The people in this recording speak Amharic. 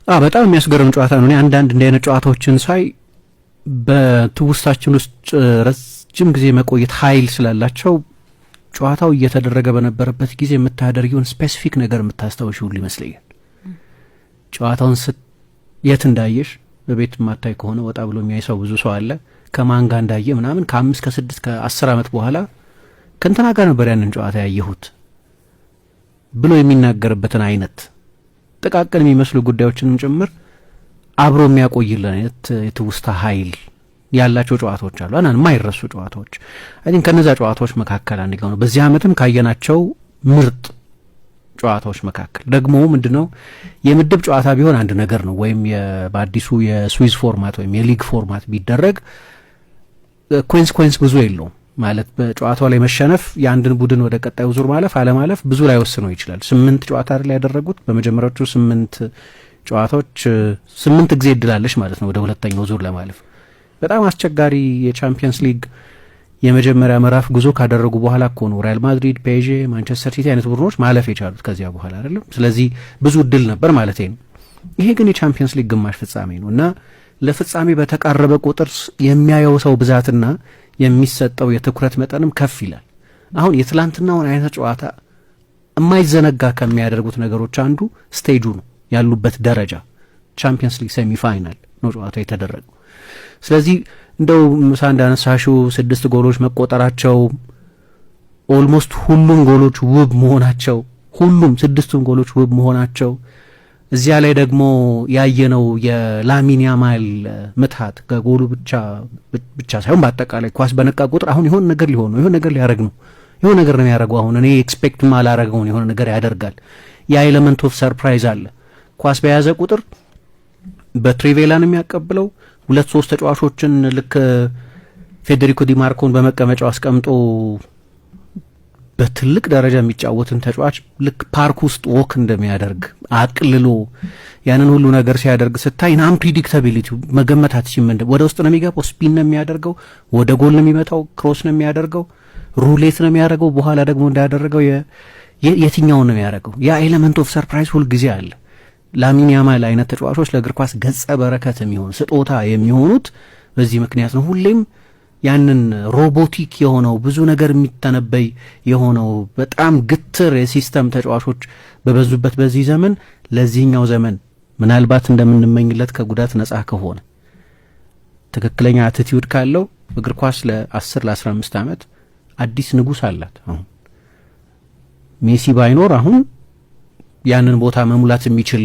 በጣም የሚያስገርም ጨዋታ ነው። እኔ አንዳንድ እንዲህ አይነት ጨዋታዎችን ሳይ በትውስታችን ውስጥ ረጅም ጊዜ መቆየት ኃይል ስላላቸው ጨዋታው እየተደረገ በነበረበት ጊዜ የምታደርጊውን ስፔሲፊክ ነገር የምታስታውሽ ሁሉ ይመስለኛል። ጨዋታውን የት እንዳየሽ በቤት ማታይ ከሆነ ወጣ ብሎ የሚያይ ሰው ብዙ ሰው አለ። ከማን ጋር እንዳየ ምናምን ከ5 ከ6 ከ10 ዓመት በኋላ ከእንትና ጋር ነበር ያንን ጨዋታ ያየሁት ብሎ የሚናገርበትን አይነት ጥቃቅን የሚመስሉ ጉዳዮችንም ጭምር አብሮ የሚያቆይልን አይነት የትውስታ ኃይል ያላቸው ጨዋታዎች አሉ። የማይረሱ ጨዋታዎች አይ ቲንክ ከነዛ ጨዋታዎች መካከል አንደኛው ነው። በዚህ ዓመትም ካየናቸው ምርጥ ጨዋታዎች መካከል ደግሞ ምንድነው የምድብ ጨዋታ ቢሆን አንድ ነገር ነው፣ ወይም በአዲሱ የስዊዝ ፎርማት ወይም የሊግ ፎርማት ቢደረግ ኮንሲኩዌንስ ብዙ የለውም ማለት በጨዋታው ላይ መሸነፍ የአንድን ቡድን ወደ ቀጣዩ ዙር ማለፍ አለማለፍ ብዙ ላይ ወስነው ይችላል። 8 ጨዋታ ላይ ያደረጉት በመጀመሪያዎቹ 8 ጨዋታዎች 8 ጊዜ እድላለሽ ማለት ነው ወደ ሁለተኛው ዙር ለማለፍ። በጣም አስቸጋሪ የቻምፒየንስ ሊግ የመጀመሪያ ምዕራፍ ጉዞ ካደረጉ በኋላ እኮ ነው ሪያል ማድሪድ፣ ፔዤ፣ ማንቸስተር ሲቲ አይነት ቡድኖች ማለፍ የቻሉት ከዚያ በኋላ አይደለም። ስለዚህ ብዙ እድል ነበር ማለት ነው። ይሄ ግን የቻምፒየንስ ሊግ ግማሽ ፍጻሜ ነው እና ለፍጻሜ በተቃረበ ቁጥር የሚያየው ሰው ብዛትና የሚሰጠው የትኩረት መጠንም ከፍ ይላል። አሁን የትላንትናውን አይነት ጨዋታ የማይዘነጋ ከሚያደርጉት ነገሮች አንዱ ስቴጁ ነው፣ ያሉበት ደረጃ። ቻምፒየንስ ሊግ ሴሚ ፋይናል ነው ጨዋታው የተደረገው። ስለዚህ እንደው ምሳ እንዳነሳሽው 6 ጎሎች መቆጠራቸው፣ ኦልሞስት ሁሉም ጎሎች ውብ መሆናቸው፣ ሁሉም 6ቱም ጎሎች ውብ መሆናቸው፣ እዚያ ላይ ደግሞ ያየነው የላሚን ያማል ምትሃት ከጎሉ ብቻ ሳይሆን በአጠቃላይ ኳስ በነቃ ቁጥር አሁን የሆነ ነገር ሊሆን ነው፣ የሆነ ነገር ሊያደርግ ነው፣ የሆነ ነገር ነው የሚያደርገው። አሁን እኔ ኤክስፔክት ማላረገውን የሆነ ነገር ያደርጋል። ያ ኤሌመንት ኦፍ ሰርፕራይዝ አለ። ኳስ በያዘ ቁጥር በትሪቬላ ነው የሚያቀብለው። 2-3 ተጫዋቾችን ልክ ፌዴሪኮ ዲማርኮን በመቀመጫው አስቀምጦ በትልቅ ደረጃ የሚጫወትን ተጫዋች ልክ ፓርክ ውስጥ ወክ እንደሚያደርግ አቅልሎ ያንን ሁሉ ነገር ሲያደርግ ስታይ አንፕሪዲክታቢሊቲ መገመት አትችልም። ወደ ውስጥ ነው የሚገባው፣ ስፒን ነው የሚያደርገው፣ ወደ ጎል ነው የሚመታው፣ ክሮስ ነው የሚያደርገው፣ ሩሌት ነው የሚያደርገው፣ በኋላ ደግሞ እንዳያደረገው የትኛውን ነው የሚያደርገው። ያ ኤሌመንት ኦፍ ሰርፕራይዝ ሁል ጊዜ አለ። ላሚን ያማል አይነት ተጫዋቾች ለእግር ኳስ ገጸ በረከት የሚሆኑ ስጦታ የሚሆኑት በዚህ ምክንያት ነው። ሁሌም ያንን ሮቦቲክ የሆነው ብዙ ነገር የሚተነበይ የሆነው በጣም ግትር የሲስተም ተጫዋቾች በበዙበት በዚህ ዘመን ለዚህኛው ዘመን ምናልባት እንደምንመኝለት ከጉዳት ነጻ ከሆነ ትክክለኛ አቲቲዩድ ካለው እግር ኳስ ለ10 ለ15 ዓመት አዲስ ንጉስ አላት። አሁን ሜሲ ባይኖር አሁን ያንን ቦታ መሙላት የሚችል